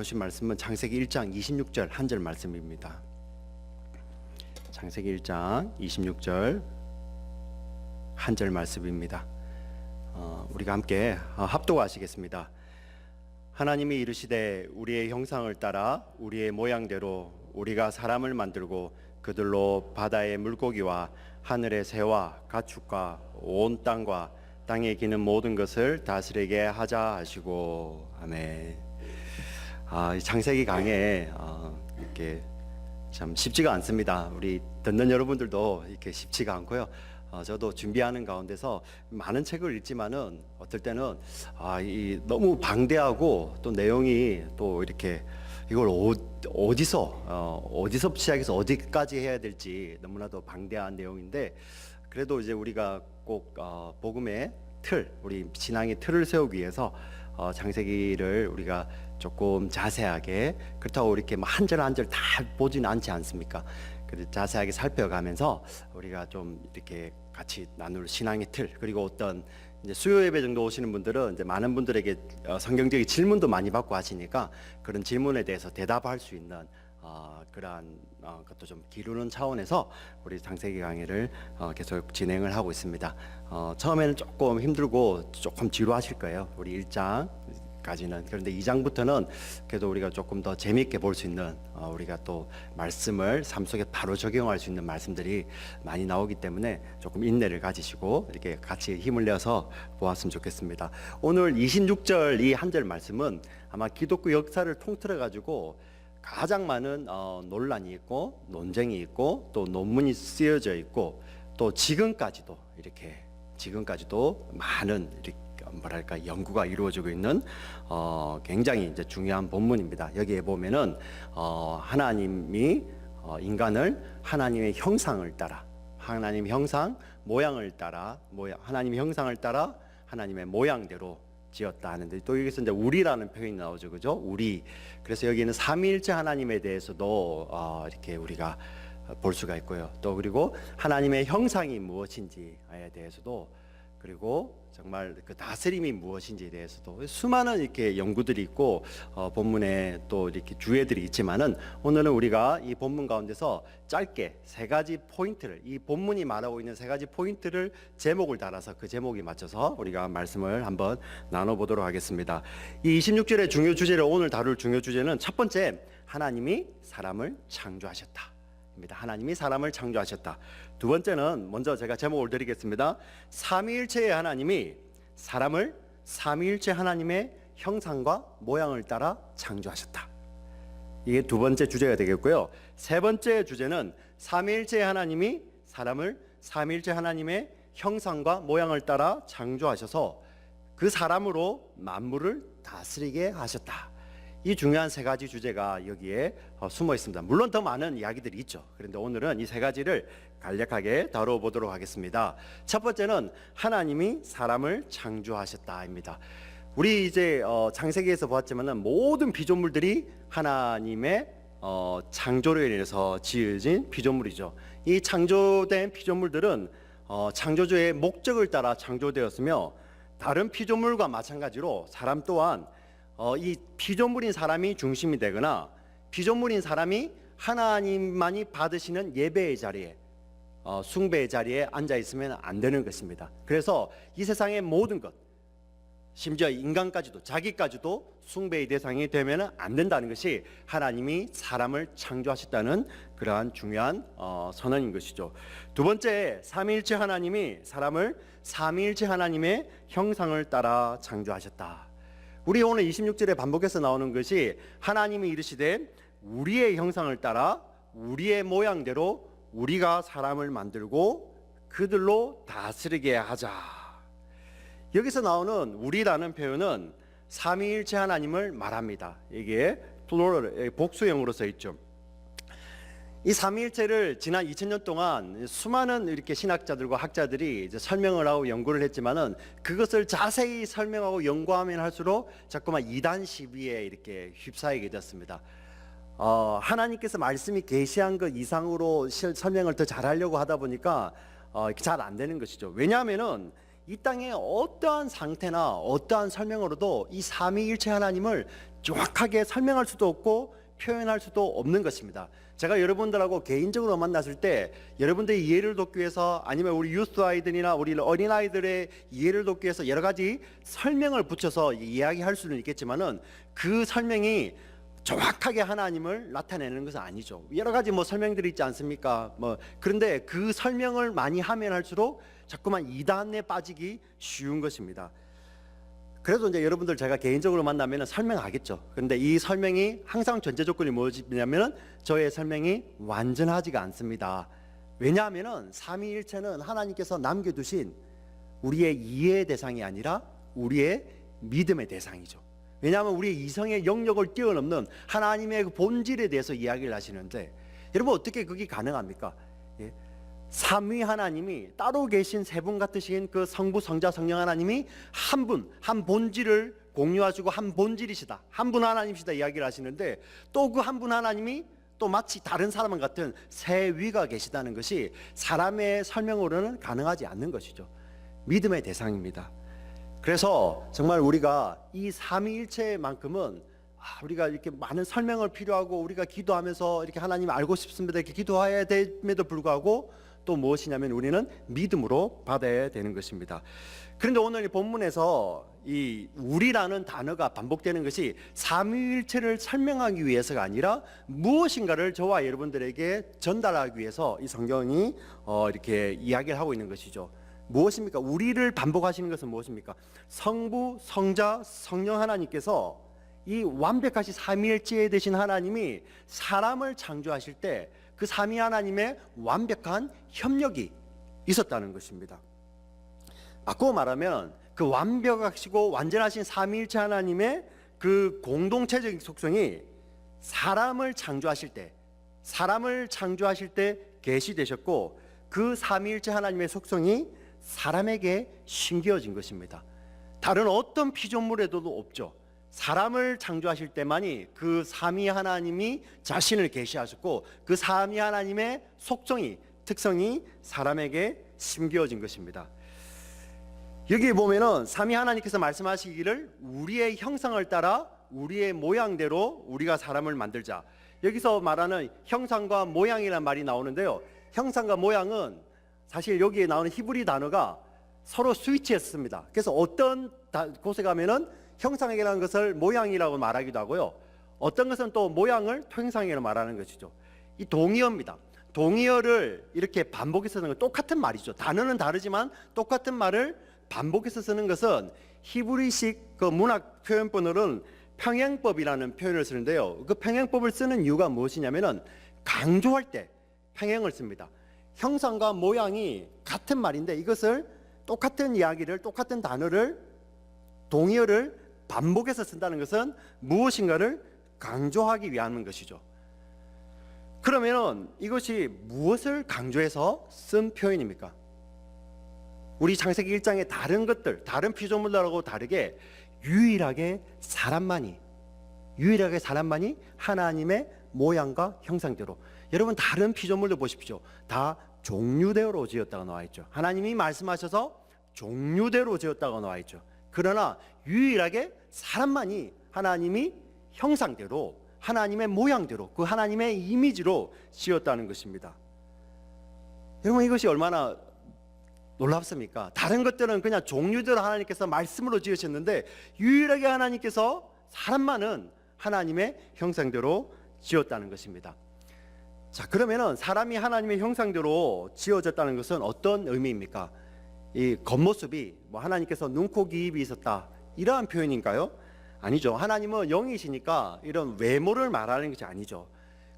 나누신 말씀은 창세기 1장 26절 한 절 말씀입니다. 창세기 1장 26절 한 절 말씀입니다. 우리가 함께 합독하시겠습니다. 하나님이 이르시되 우리의 형상을 따라 우리의 모양대로 우리가 사람을 만들고 그들로 바다의 물고기와 하늘의 새와 가축과 온 땅과 땅에 기는 모든 것을 다스리게 하자 하시고. 아멘. 이 창세기 강해 이렇게 참 쉽지가 않습니다. 우리 듣는 여러분들도 이렇게 쉽지가 않고요. 저도 준비하는 가운데서 많은 책을 읽지만은 어떨 때는 너무 방대하고 또 내용이 또 이렇게 이걸 어디서 시작해서 어디까지 해야 될지 너무나도 방대한 내용인데, 그래도 이제 우리가 꼭 복음의 틀, 우리 신앙의 틀을 세우기 위해서 창세기를 우리가 조금 자세하게, 그렇다고 이렇게 한 절 한 절 다 보지는 않지 않습니까? 그래서 자세하게 살펴가면서 우리가 좀 이렇게 같이 나눌 신앙의 틀, 그리고 어떤 이제 수요 예배 정도 오시는 분들은 이제 많은 분들에게 성경적인 질문도 많이 받고 하시니까 그런 질문에 대해서 대답할 수 있는 그러한 것도 좀 기르는 차원에서 우리 창세기 강의를 계속 진행을 하고 있습니다. 처음에는 조금 힘들고 조금 지루하실 거예요. 우리 1장까지는. 그런데 2장부터는 그래도 우리가 조금 더 재미있게 볼 수 있는, 우리가 또 말씀을 삶 속에 바로 적용할 수 있는 말씀들이 많이 나오기 때문에 조금 인내를 가지시고 이렇게 같이 힘을 내서 보았으면 좋겠습니다. 오늘 26절 이 한 절 말씀은 아마 기독교 역사를 통틀어 가지고 가장 많은 논란이 있고 논쟁이 있고 또 논문이 쓰여져 있고 또 지금까지도 많은 뭐랄까 연구가 이루어지고 있는 굉장히 이제 중요한 본문입니다. 여기에 보면은 하나님이 인간을 하나님의 형상을 따라, 하나님 형상 모양을 따라, 하나님의 형상을 따라 하나님의 모양대로 지었다 하는데, 또 여기서 이제 우리라는 표현이 나오죠, 그죠? 우리. 그래서 여기는 삼위일체 하나님에 대해서도 이렇게 우리가 볼 수가 있고요. 또 그리고 하나님의 형상이 무엇인지에 대해서도, 그리고 정말 그 다스림이 무엇인지에 대해서도 수많은 이렇게 연구들이 있고 본문에 또 이렇게 주제들이 있지만은, 오늘은 우리가 이 본문 가운데서 짧게 세 가지 포인트를, 이 본문이 말하고 있는 세 가지 포인트를 제목을 달아서 그 제목에 맞춰서 우리가 말씀을 한번 나눠보도록 하겠습니다. 이 26절의 중요 주제를, 오늘 다룰 중요 주제는 첫 번째, 하나님이 사람을 창조하셨다. 하나님이 사람을 창조하셨다. 두 번째는, 먼저 제가 제목을 드리겠습니다. 삼위일체의 하나님이 사람을 삼위일체 하나님의 형상과 모양을 따라 창조하셨다. 이게 두 번째 주제가 되겠고요. 세 번째 주제는, 삼위일체의 하나님이 사람을 삼위일체 하나님의 형상과 모양을 따라 창조하셔서 그 사람으로 만물을 다스리게 하셨다. 이 중요한 세 가지 주제가 여기에 숨어 있습니다. 물론 더 많은 이야기들이 있죠. 그런데 오늘은 이 세 가지를 간략하게 다뤄보도록 하겠습니다. 첫 번째는 하나님이 사람을 창조하셨다입니다. 우리 이제 창세기에서 보았지만은 모든 피조물들이 하나님의 창조로 인해서 지어진 피조물이죠. 이 창조된 피조물들은 창조주의 목적을 따라 창조되었으며, 다른 피조물과 마찬가지로 사람 또한 이 피조물인 사람이 중심이 되거나 피조물인 사람이 하나님만이 받으시는 예배의 자리에, 숭배의 자리에 앉아 있으면 안 되는 것입니다. 그래서 이 세상의 모든 것, 심지어 인간까지도, 자기까지도 숭배의 대상이 되면 안 된다는 것이 하나님이 사람을 창조하셨다는 그러한 중요한 선언인 것이죠. 두 번째, 삼위일체 하나님이 사람을 삼위일체 하나님의 형상을 따라 창조하셨다. 우리 오늘 26절에 반복해서 나오는 것이, 하나님이 이르시되 우리의 형상을 따라 우리의 모양대로 우리가 사람을 만들고 그들로 다스리게 하자. 여기서 나오는 우리라는 표현은 삼위일체 하나님을 말합니다. 이게 플로럴, 복수형으로 써 있죠. 이 삼위일체를 지난 2000년 동안 수많은 이렇게 신학자들과 학자들이 이제 설명을 하고 연구를 했지만은, 그것을 자세히 설명하고 연구하면 할수록 자꾸만 이단 시비에 이렇게 휩싸이게 됐습니다. 하나님께서 말씀이 계시한 것 이상으로 설명을 더 잘하려고 하다 보니까 잘 안 되는 것이죠. 왜냐하면은 이 땅의 어떠한 상태나 어떠한 설명으로도 이 삼위일체 하나님을 정확하게 설명할 수도 없고 표현할 수도 없는 것입니다. 제가 여러분들하고 개인적으로 만났을 때 여러분들의 이해를 돕기 위해서, 아니면 우리 유스 아이들이나 우리 어린아이들의 이해를 돕기 위해서 여러 가지 설명을 붙여서 이야기할 수는 있겠지만은 그 설명이 정확하게 하나님을 나타내는 것은 아니죠. 여러 가지 설명들이 있지 않습니까? 그런데 그 설명을 많이 하면 할수록 자꾸만 이단에 빠지기 쉬운 것입니다. 그래도 이제 여러분들 제가 개인적으로 만나면 설명하겠죠. 그런데 이 설명이 항상 전제 조건이 뭐냐면은 저의 설명이 완전하지가 않습니다. 왜냐하면은 삼위일체는 하나님께서 남겨두신 우리의 이해의 대상이 아니라 우리의 믿음의 대상이죠. 왜냐하면 우리의 이성의 영역을 뛰어넘는 하나님의 그 본질에 대해서 이야기를 하시는데, 여러분 어떻게 그게 가능합니까? 예? 삼위 하나님이 따로 계신 세 분 같으신 그 성부, 성자, 성령 하나님이 한 분, 한 본질을 공유하시고 한 본질이시다, 한 분 하나님이시다 이야기를 하시는데, 또 그 한 분 하나님이 또 마치 다른 사람 같은 세 위가 계시다는 것이 사람의 설명으로는 가능하지 않는 것이죠. 믿음의 대상입니다. 그래서 정말 우리가 이 삼위일체만큼은 우리가 이렇게 많은 설명을 필요하고 우리가 기도하면서 이렇게 하나님 알고 싶습니다 이렇게 기도해야 됨에도 불구하고 또 무엇이냐면 우리는 믿음으로 받아야 되는 것입니다. 그런데 오늘 이 본문에서 이 우리라는 단어가 반복되는 것이 삼위일체를 설명하기 위해서가 아니라 무엇인가를 저와 여러분들에게 전달하기 위해서 이 성경이 이렇게 이야기를 하고 있는 것이죠. 무엇입니까? 우리를 반복하시는 것은 무엇입니까? 성부, 성자, 성령 하나님께서 이 완벽하신 삼위일체 되신 하나님이 사람을 창조하실 때 그 삼위 하나님의 완벽한 협력이 있었다는 것입니다. 바꾸어 말하면 그 완벽하시고 완전하신 삼위일체 하나님의 그 공동체적인 속성이 사람을 창조하실 때 계시되셨고, 그 삼위일체 하나님의 속성이 사람에게 심겨진 것입니다. 다른 어떤 피조물에도 없죠. 사람을 창조하실 때만이 그 삼위 하나님이 자신을 계시하셨고, 그 삼위 하나님의 속성이, 특성이 사람에게 심겨진 것입니다. 여기 보면은 삼위 하나님께서 말씀하시기를 우리의 형상을 따라 우리의 모양대로 우리가 사람을 만들자. 여기서 말하는 형상과 모양이라는 말이 나오는데요, 형상과 모양은 사실 여기에 나오는 히브리 단어가 서로 스위치했습니다. 그래서 어떤 곳에 가면은 형상이라는 것을 모양이라고 말하기도 하고요, 어떤 것은 또 모양을 토형상이라고 말하는 것이죠. 이 동의어입니다. 동의어를 이렇게 반복해서 쓰는 건 똑같은 말이죠. 단어는 다르지만 똑같은 말을 반복해서 쓰는 것은 히브리식 그 문학 표현법으로는 평행법이라는 표현을 쓰는데요, 그 평행법을 쓰는 이유가 무엇이냐면은 강조할 때 평행을 씁니다. 형상과 모양이 같은 말인데 이것을 똑같은 이야기를, 똑같은 단어를, 동의어를 반복해서 쓴다는 것은 무엇인가를 강조하기 위한 것이죠. 그러면 이것이 무엇을 강조해서 쓴 표현입니까? 우리 창세기 1장의 다른 것들, 다른 피조물들하고 다르게 유일하게 사람만이 하나님의 모양과 형상대로, 여러분 다른 피조물도 보십시오. 다 종류대로 지었다고 나와 있죠. 하나님이 말씀하셔서 종류대로 지었다고 나와 있죠. 그러나 유일하게 사람만이 하나님이 형상대로, 하나님의 모양대로, 그 하나님의 이미지로 지었다는 것입니다. 여러분 이것이 얼마나 놀랍습니까? 다른 것들은 그냥 종류대로 하나님께서 말씀으로 지으셨는데 유일하게 하나님께서 사람만은 하나님의 형상대로 지었다는 것입니다. 자, 그러면은 사람이 하나님의 형상대로 지어졌다는 것은 어떤 의미입니까? 이 겉모습이 하나님께서 눈, 코, 귀, 입이 있었다 이러한 표현인가요? 아니죠. 하나님은 영이시니까 이런 외모를 말하는 것이 아니죠.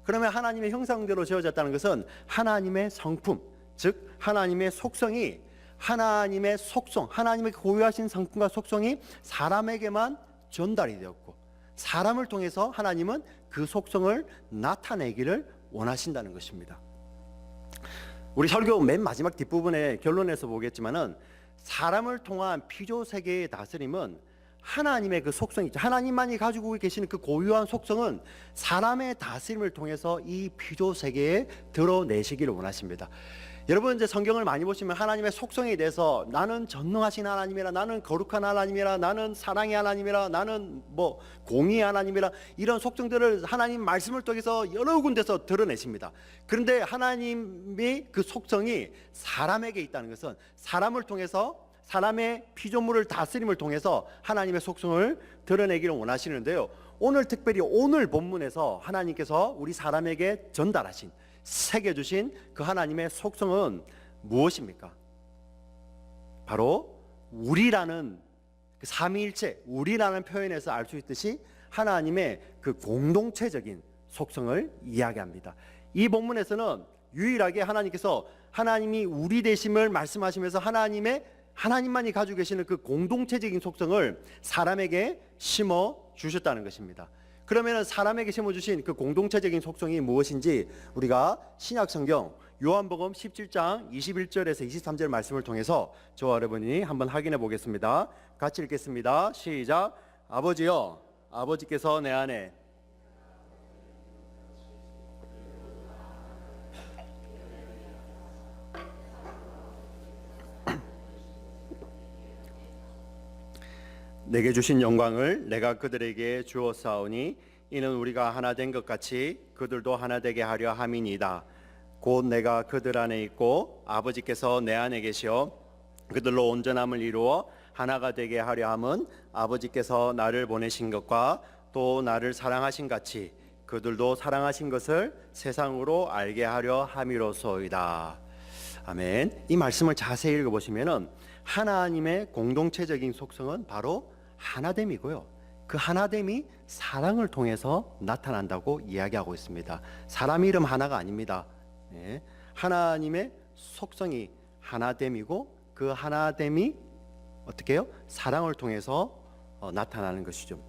그러면 하나님의 형상대로 지어졌다는 것은 하나님의 성품, 즉 하나님의 속성이, 하나님의 속성, 하나님의 고유하신 성품과 속성이 사람에게만 전달이 되었고, 사람을 통해서 하나님은 그 속성을 나타내기를 원하신다는 것입니다. 우리 설교 맨 마지막 뒷부분에 결론에서 보겠지만은 사람을 통한 피조 세계의 다스림은 하나님의 그 속성이 있죠. 하나님만이 가지고 계시는 그 고유한 속성은 사람의 다스림을 통해서 이 피조 세계에 드러내시기를 원하십니다. 여러분 이제 성경을 많이 보시면 하나님의 속성에 대해서 나는 전능하신 하나님이라, 나는 거룩한 하나님이라, 나는 사랑의 하나님이라, 나는 뭐 공의의 하나님이라, 이런 속성들을 하나님 말씀을 통해서 여러 군데서 드러내십니다. 그런데 하나님의 그 속성이 사람에게 있다는 것은 사람을 통해서, 사람의 피조물을 다스림을 통해서 하나님의 속성을 드러내기를 원하시는데요, 오늘 특별히 오늘 본문에서 하나님께서 우리 사람에게 전달하신, 새겨주신 그 하나님의 속성은 무엇입니까? 바로 우리라는 그 삼위일체, 우리라는 표현에서 알 수 있듯이 하나님의 그 공동체적인 속성을 이야기합니다. 이 본문에서는 유일하게 하나님께서 하나님이 우리 되심을 말씀하시면서 하나님만이 가지고 계시는 그 공동체적인 속성을 사람에게 심어 주셨다는 것입니다. 그러면 사람에게 심어주신 그 공동체적인 속성이 무엇인지 우리가 신약성경 요한복음 17장 21절에서 23절 말씀을 통해서 저와 여러분이 한번 확인해 보겠습니다. 같이 읽겠습니다. 시작. 아버지여, 아버지께서 내 안에 내게 주신 영광을 내가 그들에게 주었사오니 이는 우리가 하나 된 것 같이 그들도 하나 되게 하려 함이니이다. 곧 내가 그들 안에 있고 아버지께서 내 안에 계시어 그들로 온전함을 이루어 하나가 되게 하려 함은 아버지께서 나를 보내신 것과 또 나를 사랑하신 같이 그들도 사랑하신 것을 세상으로 알게 하려 함이로소이다. 아멘. 이 말씀을 자세히 읽어보시면은 하나님의 공동체적인 속성은 바로 하나됨이고요, 그 하나됨이 사랑을 통해서 나타난다고 이야기하고 있습니다. 사람 이름 하나가 아닙니다. 네. 하나님의 속성이 하나됨이고 그 하나됨이 어떻게 해요? 사랑을 통해서 나타나는 것이죠.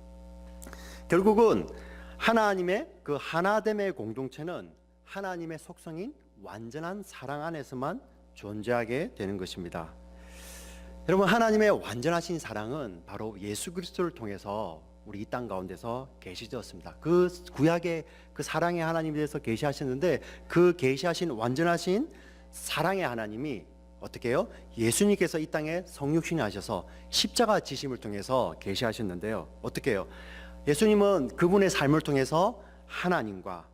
결국은 하나님의 그 하나됨의 공동체는 하나님의 속성인 완전한 사랑 안에서만 존재하게 되는 것입니다. 여러분, 하나님의 완전하신 사랑은 바로 예수 그리스도를 통해서 우리 이 땅 가운데서 계시되었습니다. 그 구약의 그 사랑의 하나님에 대해서 계시하셨는데 그 계시하신 완전하신 사랑의 하나님이 어떻게 해요? 예수님께서 이 땅에 성육신이 하셔서 십자가 지심을 통해서 계시하셨는데요, 어떻게 해요? 예수님은 그분의 삶을 통해서 하나님과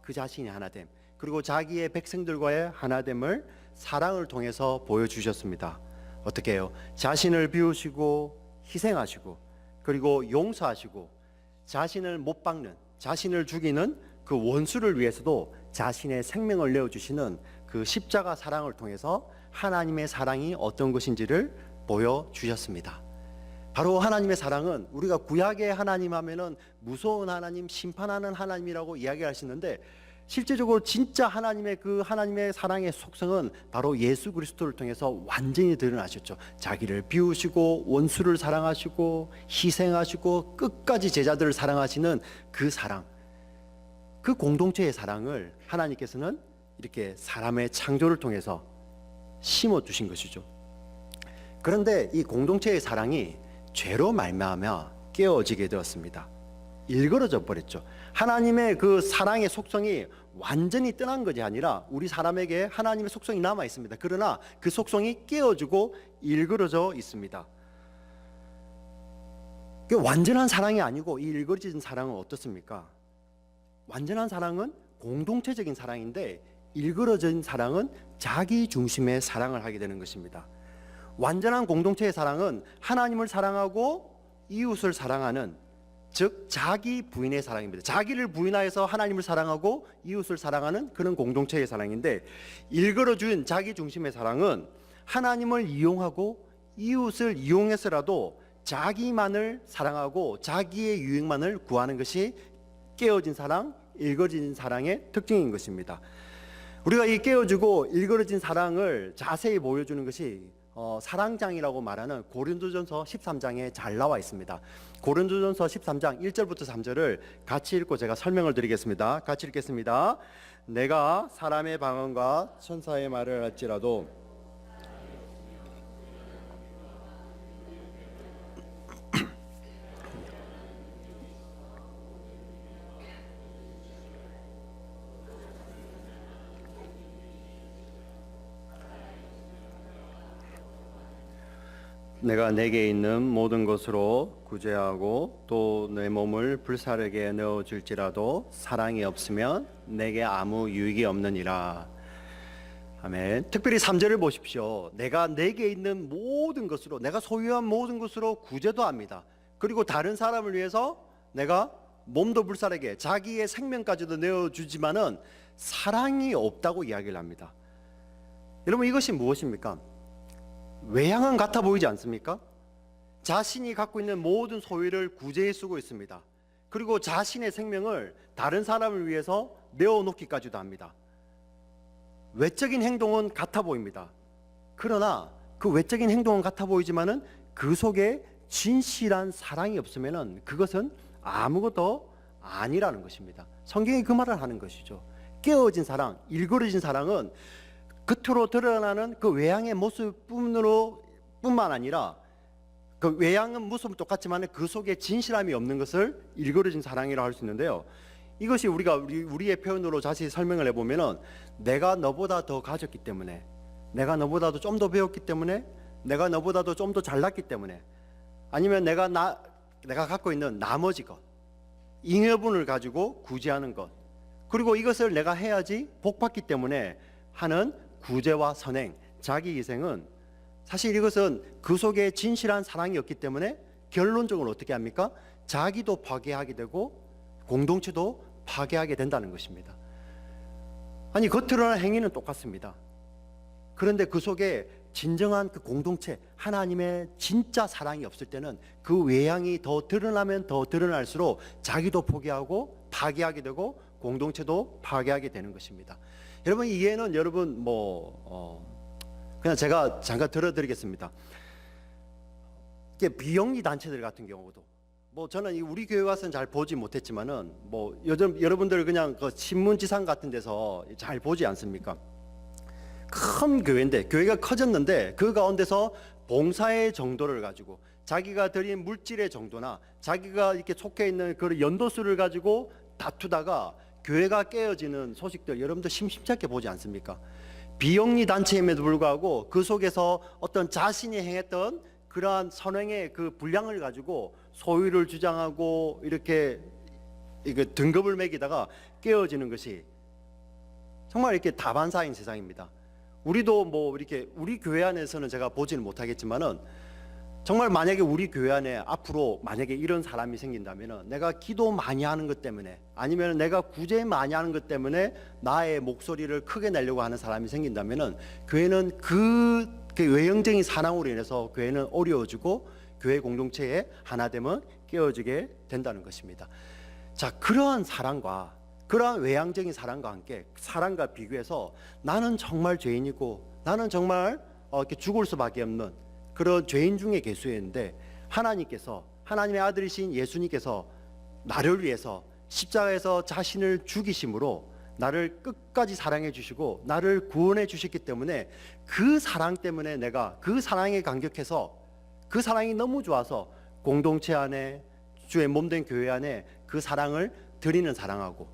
그 자신이 하나됨, 그리고 자기의 백성들과의 하나됨을 사랑을 통해서 보여주셨습니다. 어떻게 해요? 자신을 비우시고 희생하시고 그리고 용서하시고 자신을 못 박는, 자신을 죽이는 그 원수를 위해서도 자신의 생명을 내어주시는 그 십자가 사랑을 통해서 하나님의 사랑이 어떤 것인지를 보여주셨습니다. 바로 하나님의 사랑은 우리가 구약의 하나님 하면은 무서운 하나님, 심판하는 하나님이라고 이야기하시는데 실제적으로 진짜 하나님의 그 하나님의 사랑의 속성은 바로 예수 그리스도를 통해서 완전히 드러나셨죠. 자기를 비우시고 원수를 사랑하시고 희생하시고 끝까지 제자들을 사랑하시는 그 사랑, 그 공동체의 사랑을 하나님께서는 이렇게 사람의 창조를 통해서 심어 주신 것이죠. 그런데 이 공동체의 사랑이 죄로 말미암아 깨어지게 되었습니다. 일그러져 버렸죠. 하나님의 그 사랑의 속성이 완전히 떠난 것이 아니라 우리 사람에게 하나님의 속성이 남아 있습니다. 그러나 그 속성이 깨어지고 일그러져 있습니다. 그 완전한 사랑이 아니고 이 일그러진 사랑은 어떻습니까? 완전한 사랑은 공동체적인 사랑인데 일그러진 사랑은 자기 중심의 사랑을 하게 되는 것입니다. 완전한 공동체의 사랑은 하나님을 사랑하고 이웃을 사랑하는, 즉 자기 부인의 사랑입니다. 자기를 부인하여서 하나님을 사랑하고 이웃을 사랑하는 그런 공동체의 사랑인데, 일그러진 자기 중심의 사랑은 하나님을 이용하고 이웃을 이용해서라도 자기만을 사랑하고 자기의 유익만을 구하는 것이 깨어진 사랑, 일그러진 사랑의 특징인 것입니다. 우리가 이 깨어지고 일그러진 사랑을 자세히 보여주는 것이 사랑장이라고 말하는 고린도전서 13장에 잘 나와 있습니다. 고린도전서 13장 1절부터 3절을 같이 읽고 제가 설명을 드리겠습니다. 같이 읽겠습니다. 내가 사람의 방언과 천사의 말을 할지라도 내가 내게 있는 모든 것으로 구제하고 또 내 몸을 불사르게 내어줄지라도 사랑이 없으면 내게 아무 유익이 없느니라. 아멘. 특별히 3절을 보십시오. 내가 내게 있는 모든 것으로, 내가 소유한 모든 것으로 구제도 합니다. 그리고 다른 사람을 위해서 내가 몸도 불사르게 자기의 생명까지도 내어주지만은 사랑이 없다고 이야기를 합니다. 여러분, 이것이 무엇입니까? 외양은 같아 보이지 않습니까? 자신이 갖고 있는 모든 소유를 구제에 쓰고 있습니다. 그리고 자신의 생명을 다른 사람을 위해서 내어놓기까지도 합니다. 외적인 행동은 같아 보입니다. 그러나 그 외적인 행동은 같아 보이지만은 그 속에 진실한 사랑이 없으면은 그것은 아무것도 아니라는 것입니다. 성경이 그 말을 하는 것이죠. 깨어진 사랑, 일그러진 사랑은 겉으로 드러나는 그 외양의 모습뿐만 아니라 그 외양은 모습은 똑같지만 그 속에 진실함이 없는 것을 일그러진 사랑이라고 할 수 있는데요. 이것이 우리의 표현으로 자세히 설명을 해보면은 내가 너보다 더 가졌기 때문에, 내가 너보다도 좀 더 배웠기 때문에, 내가 너보다도 좀 더 잘났기 때문에, 아니면 내가 갖고 있는 나머지 것, 잉여분을 가지고 구제하는 것, 그리고 이것을 내가 해야지 복받기 때문에 하는 구제와 선행, 자기 희생은 사실 이것은 그 속에 진실한 사랑이 없기 때문에 결론적으로 어떻게 합니까? 자기도 파괴하게 되고 공동체도 파괴하게 된다는 것입니다. 아니, 겉으로는 행위는 똑같습니다. 그런데 그 속에 진정한 그 공동체, 하나님의 진짜 사랑이 없을 때는 그 외양이 더 드러나면 더 드러날수록 자기도 포기하고 파괴하게 되고 공동체도 파괴하게 되는 것입니다. 여러분, 이해는 여러분 그냥 제가 잠깐 들어드리겠습니다. 비영리 단체들 같은 경우도 저는 우리 교회 와서는 잘 보지 못했지만은 요즘 여러분들 그냥 그 신문지상 같은 데서 잘 보지 않습니까? 큰 교회인데, 교회가 커졌는데 그 가운데서 봉사의 정도를 가지고 자기가 드린 물질의 정도나 자기가 이렇게 속해 있는 그 연도수를 가지고 다투다가 교회가 깨어지는 소식들 여러분들 심심찮게 보지 않습니까? 비영리 단체임에도 불구하고 그 속에서 어떤 자신이 행했던 그러한 선행의 그 분량을 가지고 소유를 주장하고 이렇게 등급을 매기다가 깨어지는 것이 정말 이렇게 다반사인 세상입니다. 우리도 이렇게 우리 교회 안에서는 제가 보지는 못하겠지만은 정말 만약에 우리 교회 안에 앞으로 만약에 이런 사람이 생긴다면은 내가 기도 많이 하는 것 때문에, 아니면 내가 구제 많이 하는 것 때문에 나의 목소리를 크게 내려고 하는 사람이 생긴다면은 교회는 그 외형적인 사랑으로 인해서 교회는 어려워지고 교회 공동체의 하나됨은 깨어지게 된다는 것입니다. 자, 그러한 사랑과 그러한 외향적인 사랑과 함께 사랑과 비교해서 나는 정말 죄인이고 나는 정말 이렇게 죽을 수밖에 없는 그런 죄인 중에 계수였는데, 하나님께서, 하나님의 아들이신 예수님께서 나를 위해서 십자가에서 자신을 죽이심으로 나를 끝까지 사랑해 주시고 나를 구원해 주셨기 때문에 그 사랑 때문에 내가 그 사랑에 감격해서, 그 사랑이 너무 좋아서 공동체 안에, 주의 몸된 교회 안에 그 사랑을 드리는 사랑하고,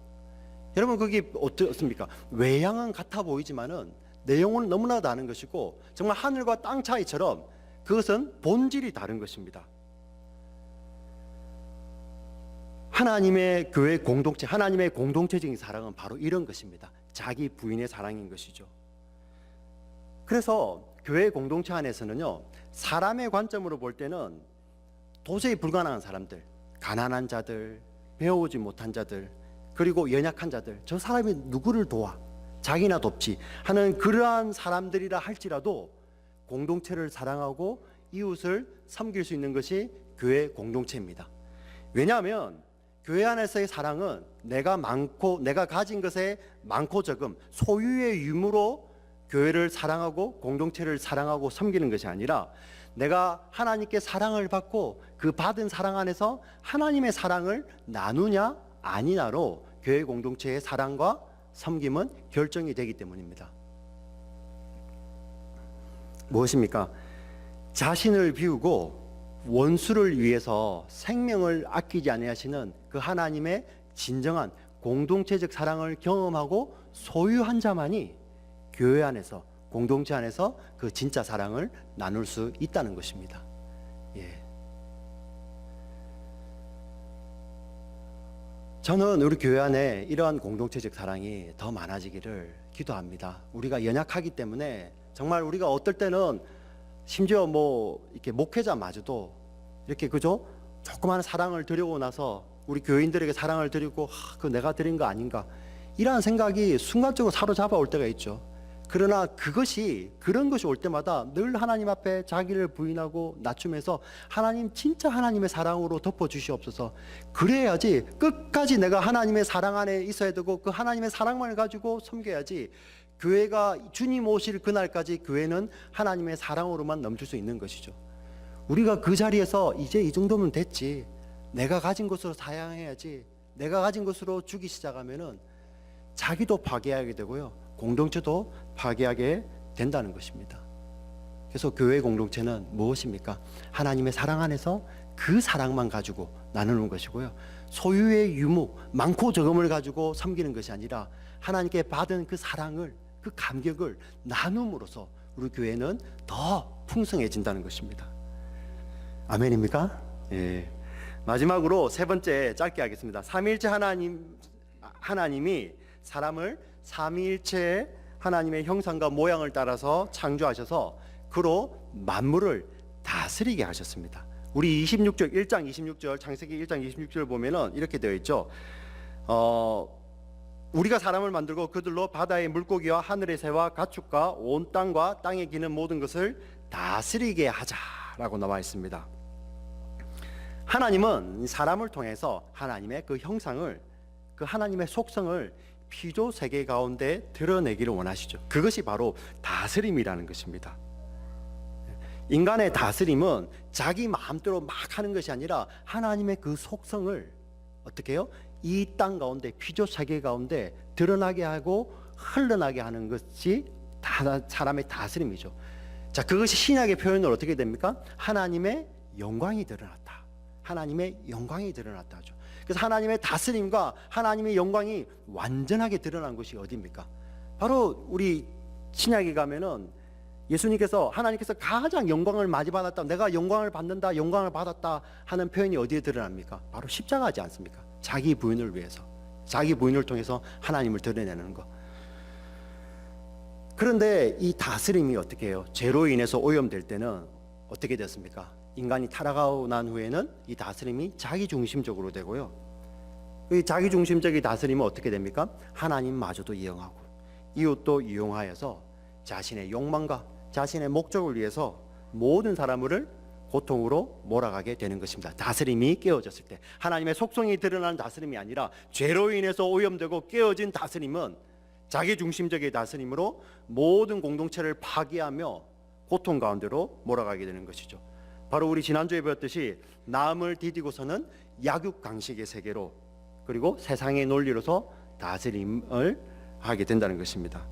여러분 그게 어떻습니까? 외양은 같아 보이지만은 내용은 너무나 다른 것이고 정말 하늘과 땅 차이처럼 그것은 본질이 다른 것입니다. 하나님의 교회 공동체, 하나님의 공동체적인 사랑은 바로 이런 것입니다. 자기 부인의 사랑인 것이죠. 그래서 교회 공동체 안에서는요, 사람의 관점으로 볼 때는 도저히 불가능한 사람들, 가난한 자들, 배워오지 못한 자들, 그리고 연약한 자들, 저 사람이 누구를 도와, 자기나 돕지 하는 그러한 사람들이라 할지라도 공동체를 사랑하고 이웃을 섬길 수 있는 것이 교회 공동체입니다. 왜냐하면 교회 안에서의 사랑은 내가 가진 것에 많고 적음, 소유의 유무로 교회를 사랑하고 공동체를 사랑하고 섬기는 것이 아니라 내가 하나님께 사랑을 받고 그 받은 사랑 안에서 하나님의 사랑을 나누냐 아니냐로 교회 공동체의 사랑과 섬김은 결정이 되기 때문입니다. 무엇입니까? 자신을 비우고 원수를 위해서 생명을 아끼지 아니하시는 그 하나님의 진정한 공동체적 사랑을 경험하고 소유한 자만이 교회 안에서, 공동체 안에서 그 진짜 사랑을 나눌 수 있다는 것입니다. 예. 저는 우리 교회 안에 이러한 공동체적 사랑이 더 많아지기를 기도합니다. 우리가 연약하기 때문에 정말 우리가 어떨 때는 심지어 뭐 이렇게 목회자마저도 이렇게 그죠? 조그마한 사랑을 드리고 나서 우리 교인들에게 사랑을 드리고 그 내가 드린 거 아닌가 이러한 생각이 순간적으로 사로잡아 올 때가 있죠. 그러나 그런 것이 올 때마다 늘 하나님 앞에 자기를 부인하고 낮추면서 하나님 진짜 하나님의 사랑으로 덮어주시옵소서. 그래야지 끝까지 내가 하나님의 사랑 안에 있어야 되고 그 하나님의 사랑만을 가지고 섬겨야지 교회가 주님 오실 그날까지 교회는 하나님의 사랑으로만 넘칠 수 있는 것이죠. 우리가 그 자리에서 이제 이 정도면 됐지, 내가 가진 것으로 사양해야지, 내가 가진 것으로 주기 시작하면은 자기도 파괴하게 되고요, 공동체도 파괴하게 된다는 것입니다. 그래서 교회 공동체는 무엇입니까? 하나님의 사랑 안에서 그 사랑만 가지고 나누는 것이고요, 소유의 유무, 많고 적음을 가지고 섬기는 것이 아니라 하나님께 받은 그 사랑을, 그 감격을 나눔으로써 우리 교회는 더 풍성해진다는 것입니다. 아멘입니까? 예. 마지막으로 세 번째 짧게 하겠습니다. 삼위일체 하나님이 사람을 삼위일체 하나님의 형상과 모양을 따라서 창조하셔서 그로 만물을 다스리게 하셨습니다. 우리 26절 1장 26절 창세기 1장 26절 보면은 이렇게 되어 있죠. 우리가 사람을 만들고 그들로 바다의 물고기와 하늘의 새와 가축과 온 땅과 땅에 기는 모든 것을 다스리게 하자라고 나와 있습니다. 하나님은 사람을 통해서 하나님의 그 형상을, 그 하나님의 속성을 피조 세계 가운데 드러내기를 원하시죠. 그것이 바로 다스림이라는 것입니다. 인간의 다스림은 자기 마음대로 막 하는 것이 아니라 하나님의 그 속성을 어떻게 해요? 이 땅 가운데, 피조 세계 가운데 드러나게 하고 흘러나게 하는 것이 사람의 다스림이죠. 자, 그것이 신약의 표현으로 어떻게 됩니까? 하나님의 영광이 드러났다. 하나님의 영광이 드러났다 하죠. 그래서 하나님의 다스림과 하나님의 영광이 완전하게 드러난 것이 어디입니까? 바로 우리 신약에 가면은 예수님께서, 하나님께서 가장 영광을 많이 받았다, 내가 영광을 받는다, 영광을 받았다 하는 표현이 어디에 드러납니까? 바로 십자가지 않습니까? 자기 부인을 위해서, 자기 부인을 통해서 하나님을 드러내는 것. 그런데 이 다스림이 어떻게 해요? 죄로 인해서 오염될 때는 어떻게 됐습니까? 인간이 타락하고 난 후에는 이 다스림이 자기중심적으로 되고요, 이 자기중심적인 다스림은 어떻게 됩니까? 하나님마저도 이용하고 이웃도 이용하여서 자신의 욕망과 자신의 목적을 위해서 모든 사람을 고통으로 몰아가게 되는 것입니다. 다스림이 깨어졌을 때, 하나님의 속성이 드러나는 다스림이 아니라 죄로 인해서 오염되고 깨어진 다스림은 자기중심적인 다스림으로 모든 공동체를 파괴하며 고통 가운데로 몰아가게 되는 것이죠. 바로 우리 지난주에 배웠듯이 남을 디디고서는 약육강식의 세계로, 그리고 세상의 논리로서 다스림을 하게 된다는 것입니다.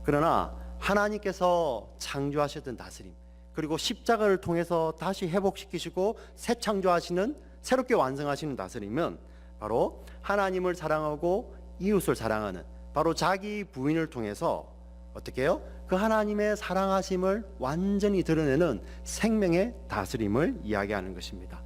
그러나 하나님께서 창조하셨던 다스림, 그리고 십자가를 통해서 다시 회복시키시고 새 창조하시는, 새롭게 완성하시는 다스림은 바로 하나님을 사랑하고 이웃을 사랑하는, 바로 자기 부인을 통해서 어떻게 해요? 그 하나님의 사랑하심을 완전히 드러내는 생명의 다스림을 이야기하는 것입니다.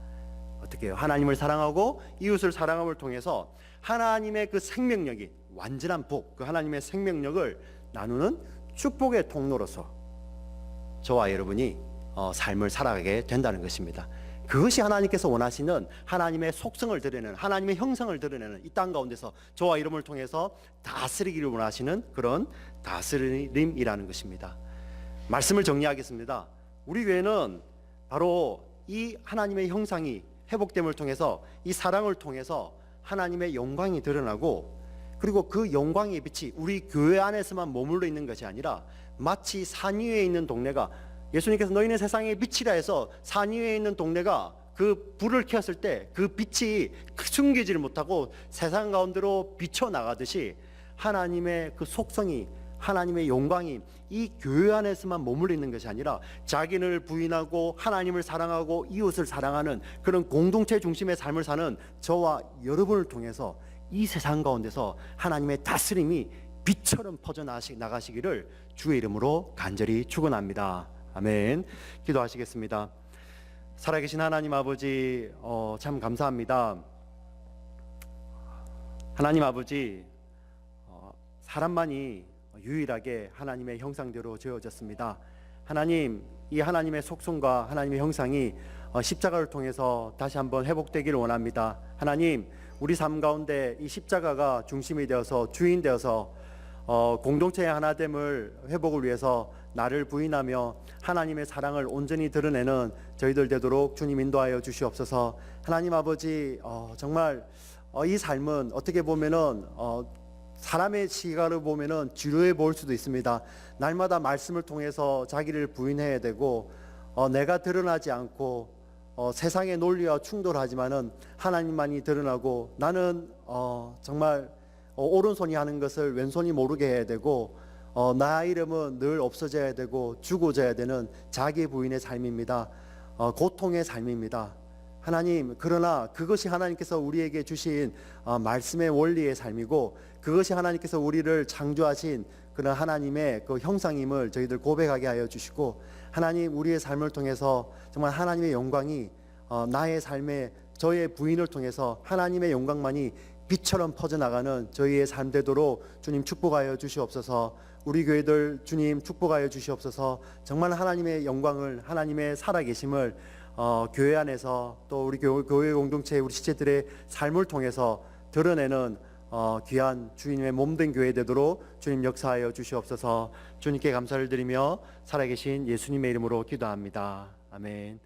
어떻게 해요? 하나님을 사랑하고 이웃을 사랑함을 통해서 하나님의 그 생명력이, 완전한 복, 그 하나님의 생명력을 나누는 축복의 통로로서 저와 여러분이 삶을 살아가게 된다는 것입니다. 그것이 하나님께서 원하시는 하나님의 속성을 드러내는, 하나님의 형상을 드러내는 이 땅 가운데서 저와 여러분을 통해서 다스리기를 원하시는 그런 다스림이라는 것입니다. 말씀을 정리하겠습니다. 우리 교회는 바로 이 하나님의 형상이 회복됨을 통해서, 이 사랑을 통해서 하나님의 영광이 드러나고, 그리고 그 영광의 빛이 우리 교회 안에서만 머물러 있는 것이 아니라 마치 산 위에 있는 동네가, 예수님께서 너희는 세상의 빛이라 해서 산 위에 있는 동네가 그 불을 켰을 때 그 빛이 숨기지를 못하고 세상 가운데로 비쳐나가듯이 하나님의 그 속성이, 하나님의 영광이 이 교회 안에서만 머물러 있는 것이 아니라 자기를 부인하고 하나님을 사랑하고 이웃을 사랑하는 그런 공동체 중심의 삶을 사는 저와 여러분을 통해서 이 세상 가운데서 하나님의 다스림이 빛처럼 퍼져나가시기를 주의 이름으로 간절히 축원합니다. 아멘. 기도하시겠습니다. 살아계신 하나님 아버지, 참 감사합니다. 하나님 아버지, 사람만이 유일하게 하나님의 형상대로 지어졌습니다. 하나님, 이 하나님의 속성과 하나님의 형상이 십자가를 통해서 다시 한번 회복되기를 원합니다. 하나님, 우리 삶 가운데 이 십자가가 중심이 되어서 주인 되어서 공동체의 하나됨을 회복을 위해서 나를 부인하며 하나님의 사랑을 온전히 드러내는 저희들 되도록 주님 인도하여 주시옵소서. 하나님 아버지, 정말 이 삶은 어떻게 보면은 사람의 시각으로 보면은 지루해 보일 수도 있습니다. 날마다 말씀을 통해서 자기를 부인해야 되고 내가 드러나지 않고 세상의 논리와 충돌하지만은 하나님만이 드러나고 나는 정말 오른손이 하는 것을 왼손이 모르게 해야 되고 나 이름은 늘 없어져야 되고 죽어져야 되는 자기 부인의 삶입니다. 고통의 삶입니다. 하나님, 그러나 그것이 하나님께서 우리에게 주신 말씀의 원리의 삶이고 그것이 하나님께서 우리를 창조하신 그런 하나님의 그 형상임을 저희들 고백하게 하여 주시고, 하나님, 우리의 삶을 통해서 정말 하나님의 영광이 나의 삶에 저의 부인을 통해서 하나님의 영광만이 빛처럼 퍼져나가는 저희의 삶 되도록 주님 축복하여 주시옵소서. 우리 교회들 주님 축복하여 주시옵소서. 정말 하나님의 영광을, 하나님의 살아계심을 교회 안에서 또 우리 교회 공동체 우리 지체들의 삶을 통해서 드러내는 귀한 주님의 몸된 교회 되도록 주님 역사하여 주시옵소서. 주님께 감사를 드리며 살아계신 예수님의 이름으로 기도합니다. 아멘.